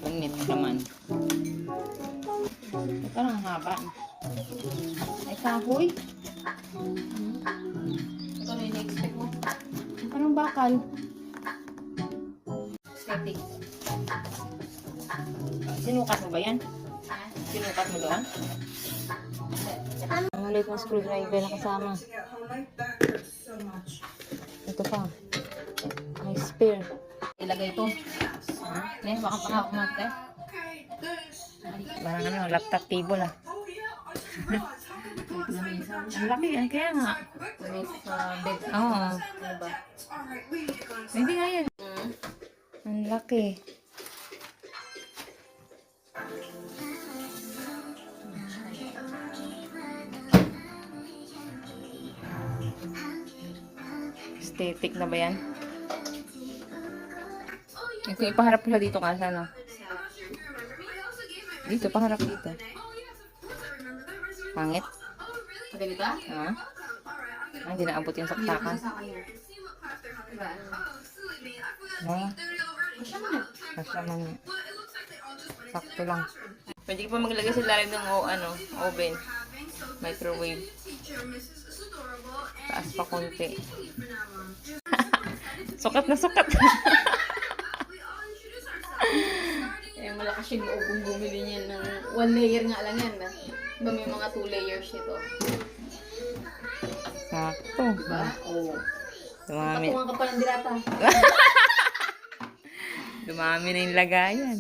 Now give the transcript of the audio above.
Init naman. Parang haba. Ay, kahoy. Ito na yung na-expect mo. Parang bakal. Aesthetic. Sinukat mo ba yan? Ha? Sinukat mo doon? Ang maliit na screwdriver na kasama. Ito pa. May spare. Ilagay ito. Ne, baka pa ako mate. Parang ano, laptop table ah. Ang laki yan, kaya nga. May sa bed. Oo. Ano ba? Hindi nga yan. Ang laki. Aesthetic na ba yan? Ito, ipaharap pala dito ka sana. Dito, paharap dito. Pangit. Ganito? Ha? Ah, hindi naabot yung saktakan. Ah, kasya man. Sakto lang. Pwede pa maglagay sa lalim ng oven. Microwave. Taas pa konti. Sukat na sukat. Eh, malakas yung loob kung bumili niya ng 1 layer nga lang yan. Diba may mga 2 layers ito? Sakto. Diba? Oo. Dumami. Patungan ka pa ng dirata. Dumami na yung lagayan.